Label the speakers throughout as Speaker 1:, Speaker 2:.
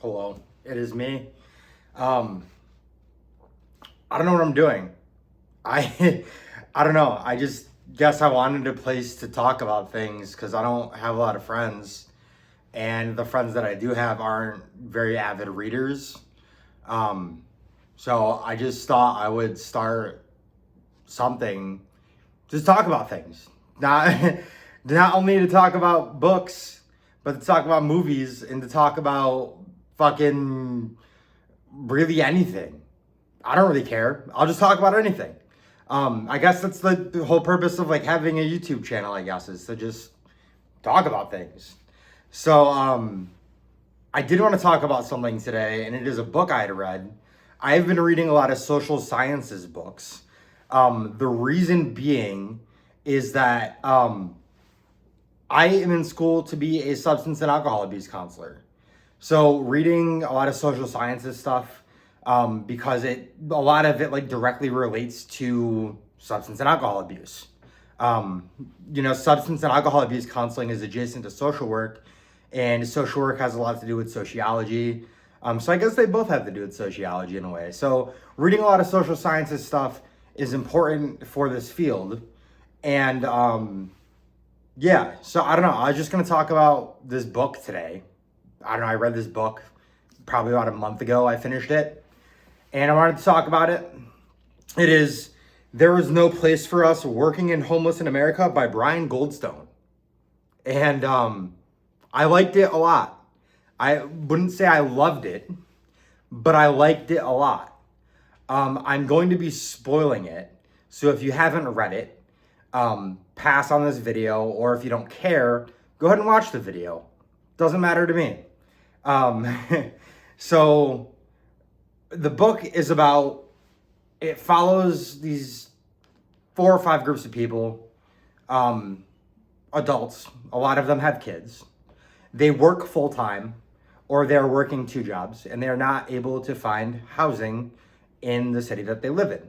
Speaker 1: Hello, it is me. Um, I don't know what I'm doing. I I don't know. I just guess I wanted a place to talk about things because I don't have a lot of friends, and the friends that I do have aren't very avid readers. Um, so I just thought I would start something, just talk about things. Not not only to talk about books, but to talk about movies and to talk about fucking really anything. I don't really care. I'll just talk about anything. I guess that's the whole purpose of like having a YouTube channel, I guess, is to just talk about things. So, I did want to talk about something today, and it is a book I had read. I've been reading a lot of social sciences books. The reason being is that I am in school to be a substance and alcohol abuse counselor. So reading a lot of social sciences stuff, because a lot of it like directly relates to substance and alcohol abuse. Um, Substance and alcohol abuse counseling is adjacent to social work, and social work has a lot to do with sociology. So I guess they both have to do with sociology in a way. So reading a lot of social sciences stuff is important for this field, and yeah. So I don't know. I was just gonna talk about this book today. I don't know. I read this book probably about a month ago. I finished it, and I wanted to talk about it. It is There Is No Place for Us Working and Homeless in America by Brian Goldstone. And I liked it a lot. I wouldn't say I loved it, but I liked it a lot. I'm going to be spoiling it. So if you haven't read it, pass on this video, or if you don't care, go ahead and watch the video. Doesn't matter to me. Um, so the book is about, it follows these 4 or 5 groups of people, adults. A lot of them have kids. They work full time, or they're working 2 jobs, and they're not able to find housing in the city that they live in.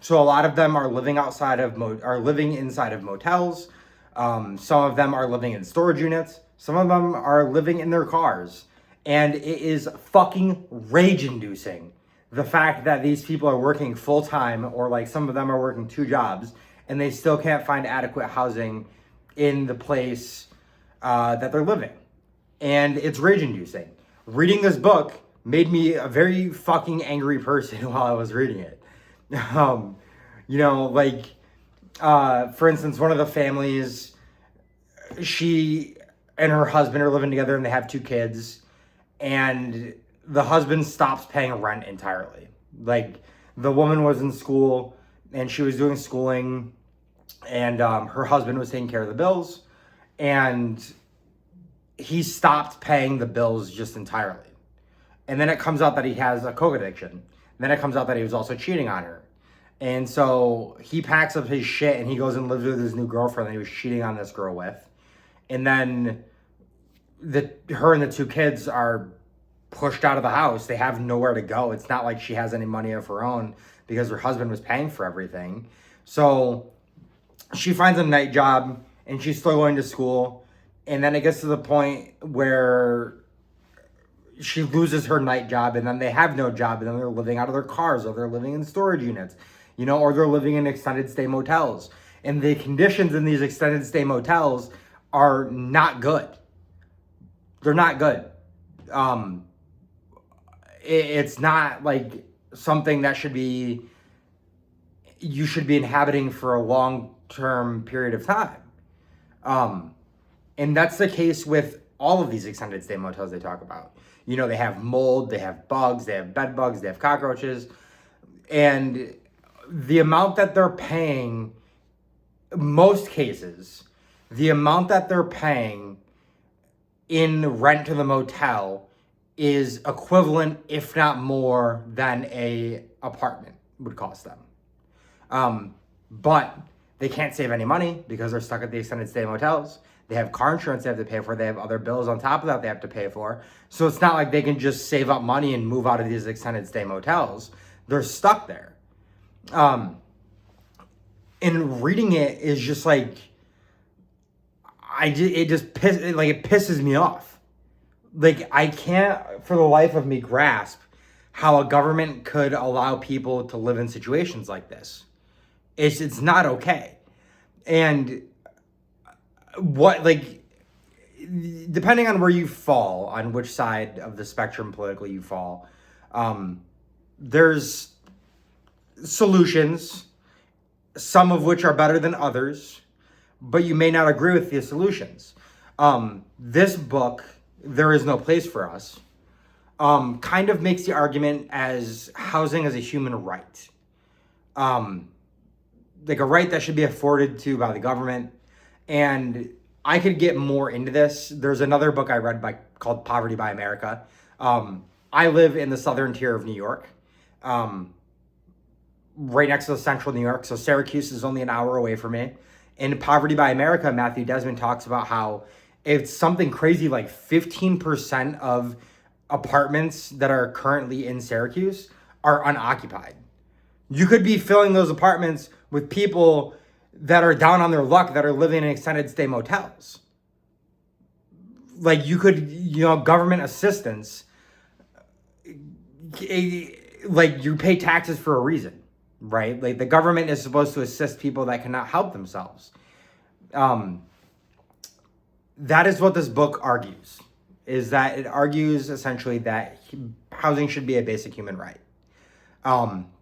Speaker 1: So a lot of them are living are living inside of motels. Some of them are living in storage units. Some of them are living in their cars. And it is fucking rage inducing. The fact that these people are working full time, or like some of them are working 2 jobs, and they still can't find adequate housing in the place that they're living. And it's rage inducing. Reading this book made me a very fucking angry person while I was reading it. Um, for instance, one of the families, she and her husband are living together and they have 2 kids, and the husband stops paying rent entirely. Like, the woman was in school and she was doing schooling, and her husband was taking care of the bills, and he stopped paying the bills just entirely. And then it comes out that he has a coke addiction. And then it comes out that he was also cheating on her. And so he packs up his shit and he goes and lives with his new girlfriend that he was cheating on this girl with. And then her and the 2 kids are pushed out of the house. They have nowhere to go. It's not like she has any money of her own because her husband was paying for everything. So she finds a night job and she's still going to school. And then it gets to the point where she loses her night job, and then they have no job, and then they're living out of their cars, or they're living in storage units, or they're living in extended stay motels. And the conditions in these extended stay motels are not good. They're not good. It's not like something that you should be inhabiting for a long-term period of time. And that's the case with all of these extended stay motels they talk about. They have mold, they have bugs, they have bed bugs, they have cockroaches. And the amount that they're paying, most cases, the amount that they're paying in rent to the motel is equivalent, if not more, than a apartment would cost them. But they can't save any money because they're stuck at the extended stay motels. They have car insurance they have to pay for. They have other bills on top of that they have to pay for. So it's not like they can just save up money and move out of these extended stay motels. They're stuck there. And reading it is just like, it pisses me off. like, I can't for the life of me grasp how a government could allow people to live in situations like this. It's not okay. And what, like, depending on where you fall, on which side of the spectrum politically you fall, there's solutions, some of which are better than others, but you may not agree with the solutions. This book, There Is No Place for Us, kind of makes the argument as housing as a human right. Like a right that should be afforded to by the government. And I could get more into this. There's another book I read called Poverty by America. I live in the southern tier of New York, right next to the central New York. So Syracuse is only an hour away from me. In Poverty by America, Matthew Desmond talks about how it's something crazy like 15% of apartments that are currently in Syracuse are unoccupied. You could be filling those apartments with people that are down on their luck that are living in extended stay motels. Like, you could, government assistance, like, you pay taxes for a reason, right? Like, the government is supposed to assist people that cannot help themselves. That is what this book argues, is that it argues essentially that housing should be a basic human right.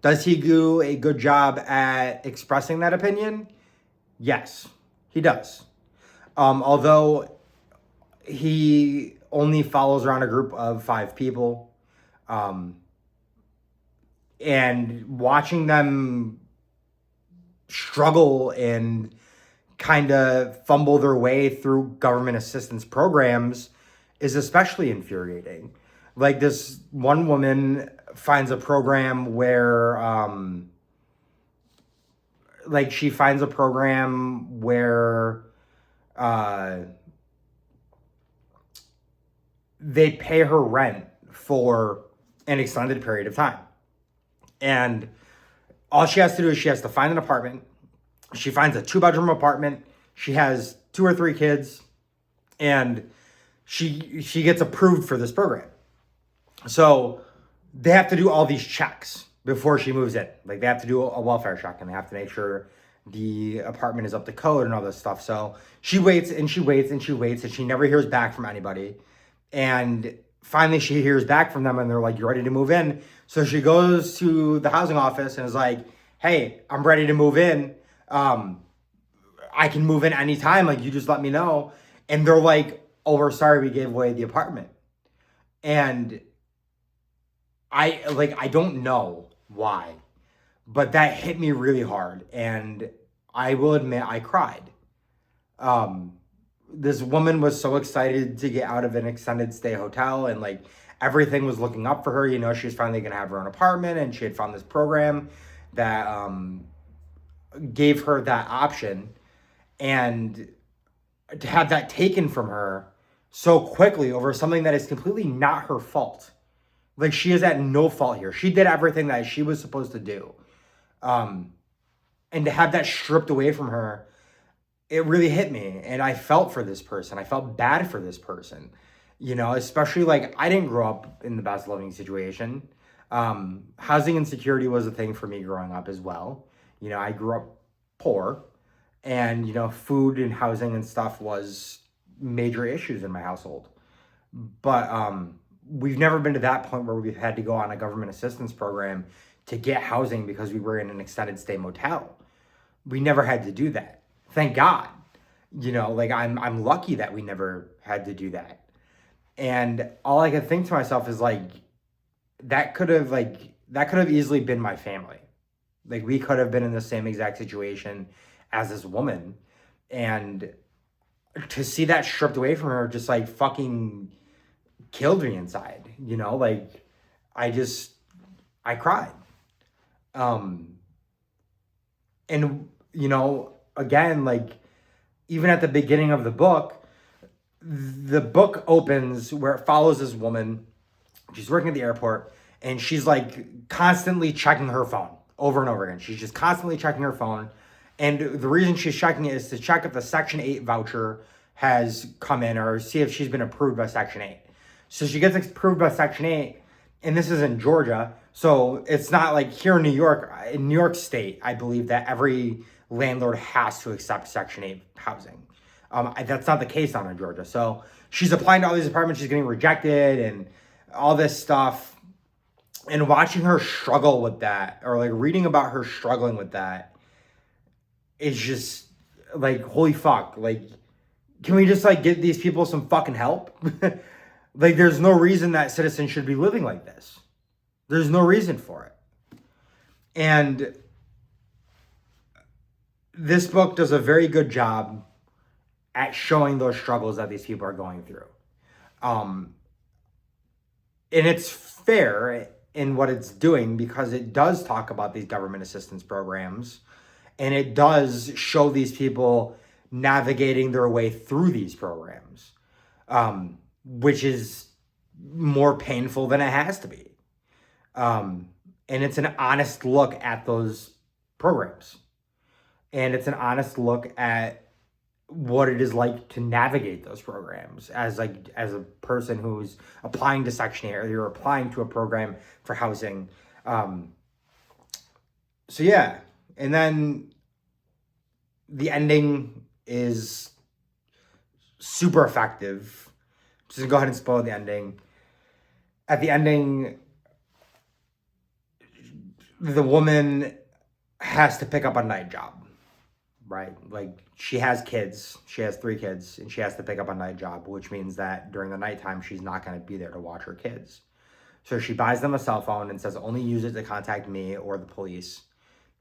Speaker 1: Does he do a good job at expressing that opinion? Yes, he does. Although he only follows around a group of 5 people, and watching them struggle and kind of fumble their way through government assistance programs is especially infuriating. Like, this one woman finds a program where, she finds a program where they pay her rent for an extended period of time. And all she has to do is she has to find an apartment. She finds a 2-bedroom apartment. She has 2 or 3 kids, and she gets approved for this program. So they have to do all these checks before she moves in. Like, they have to do a welfare check, and they have to make sure the apartment is up to code and all this stuff. So she waits and she waits and she waits, and she never hears back from anybody. And finally she hears back from them, and they're like, "You ready to move in?" So she goes to the housing office and is like, "Hey, I'm ready to move in. I can move in anytime. Like, you just let me know." And they're like, "Oh, we're sorry, we gave away the apartment." And I don't know why, but that hit me really hard. And I will admit, I cried. This woman was so excited to get out of an extended stay hotel, and like, everything was looking up for her. She was finally going to have her own apartment, and she had found this program that gave her that option. And to have that taken from her so quickly over something that is completely not her fault. Like, she is at no fault here. She did everything that she was supposed to do. And to have that stripped away from her, it really hit me. And I felt for this person. I felt bad for this person. Especially, like, I didn't grow up in the best living situation. Housing insecurity was a thing for me growing up as well. I grew up poor, and, food and housing and stuff was major issues in my household. But we've never been to that point where we've had to go on a government assistance program to get housing because we were in an extended stay motel. We never had to do that. Thank God. I'm lucky that we never had to do that. And all I could think to myself is, like, that could have easily been my family. Like, we could have been in the same exact situation as this woman. And to see that stripped away from her just, like, fucking killed me inside. I cried. And, again, like, even at the beginning of the book opens where it follows this woman. She's working at the airport, and she's, like, constantly checking her phone over and over again. She's just constantly checking her phone. And the reason she's checking it is to check if the Section 8 voucher has come in, or see if she's been approved by Section 8. So she gets approved by Section 8, and this is in Georgia. So it's not like here in New York. In New York State, I believe that every landlord has to accept Section 8 housing. That's not the case down in Georgia. So she's applying to all these apartments. She's getting rejected and all this stuff. And watching her struggle with that, or like reading about her struggling with that, is just like, holy fuck. Like, can we just like give these people some fucking help? Like, there's no reason that citizens should be living like this. There's no reason for it. And this book does a very good job at showing those struggles that these people are going through. And it's fair in what it's doing because it does talk about these government assistance programs, and it does show these people navigating their way through these programs, which is more painful than it has to be. And it's an honest look at those programs. And it's an honest look at what it is like to navigate those programs as a person who's applying to Section 8, or you're applying to a program for housing. So yeah, and then the ending is super effective. Just gonna go ahead and spoil the ending. At the ending, the woman has to pick up a night job, right? Like, she has kids. She has 3 kids, and she has to pick up a night job, which means that during the nighttime, she's not going to be there to watch her kids. So she buys them a cell phone and says, only use it to contact me or the police.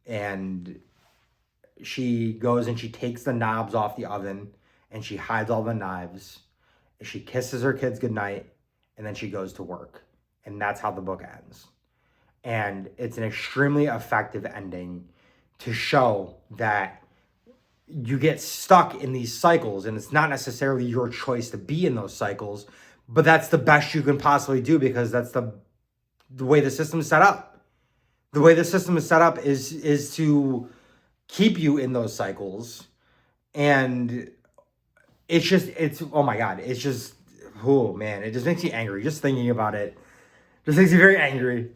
Speaker 1: And she goes and she takes the knobs off the oven, and she hides all the knives. She kisses her kids goodnight, and then she goes to work. And that's how the book ends. And it's an extremely effective ending to show that you get stuck in these cycles, and it's not necessarily your choice to be in those cycles, but that's the best you can possibly do because that's the way the system is set up. The way the system is set up is to keep you in those cycles. And it's oh my God, it's just, oh man, it just makes me angry. Just thinking about it just makes me very angry.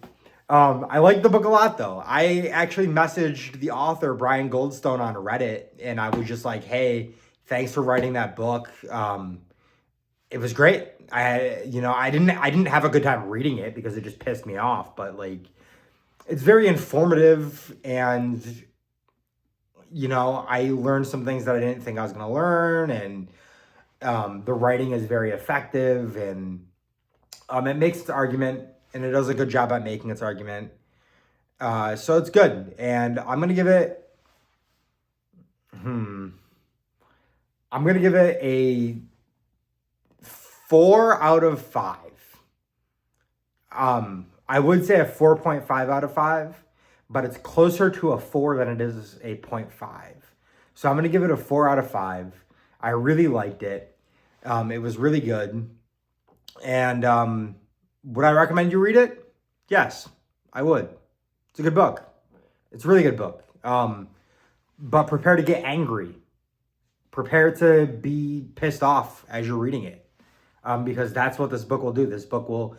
Speaker 1: I like the book a lot, though. I actually messaged the author, Brian Goldstone, on Reddit, and I was just like, hey, thanks for writing that book. It was great. I didn't have a good time reading it because it just pissed me off, but like, it's very informative, and I learned some things that I didn't think I was going to learn, and the writing is very effective, and it makes its argument. And it does a good job at making its argument. So it's good. And I'm going to give it... I'm going to give it a 4 out of 5. I would say a 4.5 out of 5. But it's closer to a 4 than it is a 0.5. So I'm going to give it a 4 out of 5. I really liked it. It was really good. And... would I recommend you read it? Yes, I would. It's a good book. It's a really good book. But prepare to get angry. Prepare to be pissed off as you're reading it. Because that's what this book will do. This book will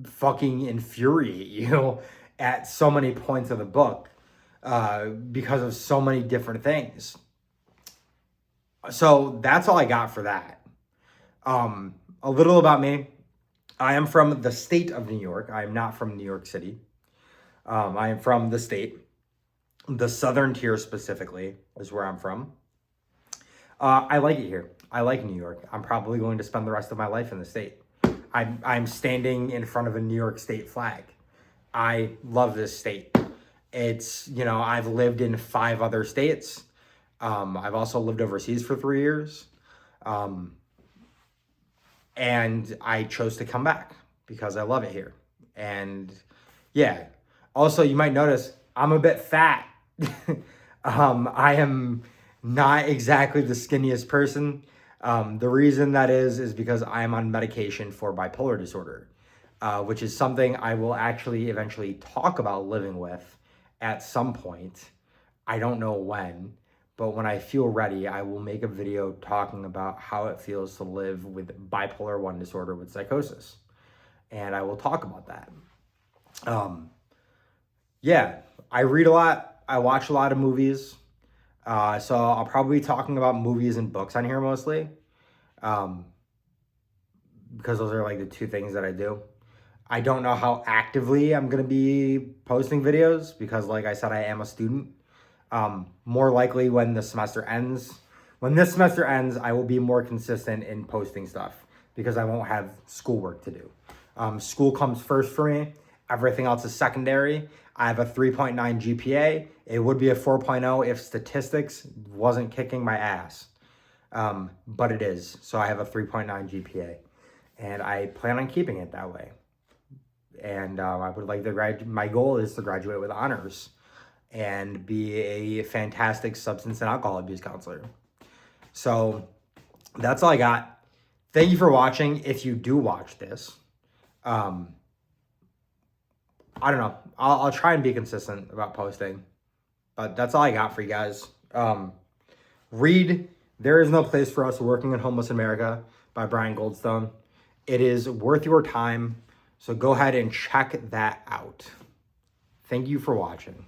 Speaker 1: fucking infuriate you at so many points of the book. Because of so many different things. So that's all I got for that. A little about me. I am from the state of New York. I am not from New York City. I am from the state. The southern tier specifically is where I'm from. I like it here. I like New York. I'm probably going to spend the rest of my life in the state. I'm standing in front of a New York State flag. I love this state. It's, I've lived in 5 other states. I've also lived overseas for 3 years. And I chose to come back because I love it here. And yeah, also you might notice I'm a bit fat. I am not exactly the skinniest person. The reason that is because I am on medication for bipolar disorder, which is something I will actually eventually talk about living with at some point. I don't know when, But when I feel ready, I will make a video talking about how it feels to live with bipolar 1 disorder with psychosis. And I will talk about that. Yeah, I read a lot. I watch a lot of movies. So I'll probably be talking about movies and books on here mostly. Because those are like the two things that I do. I don't know how actively I'm going to be posting videos because, like I said, I am a student. More likely when this semester ends, I will be more consistent in posting stuff because I won't have schoolwork to do. School comes first for me. Everything else is secondary. I have a 3.9 GPA. It would be a 4.0 if statistics wasn't kicking my ass. But it is. So I have a 3.9 GPA. And I plan on keeping it that way. And I would like to graduate. My goal is to graduate with honors and be a fantastic substance and alcohol abuse counselor. So that's all I got. Thank you for watching. If you do watch this, I don't know. I'll try and be consistent about posting. But that's all I got for you guys. Read There Is No Place for Us Working in Homeless America by Brian Goldstone. It is worth your time. So go ahead and check that out. Thank you for watching.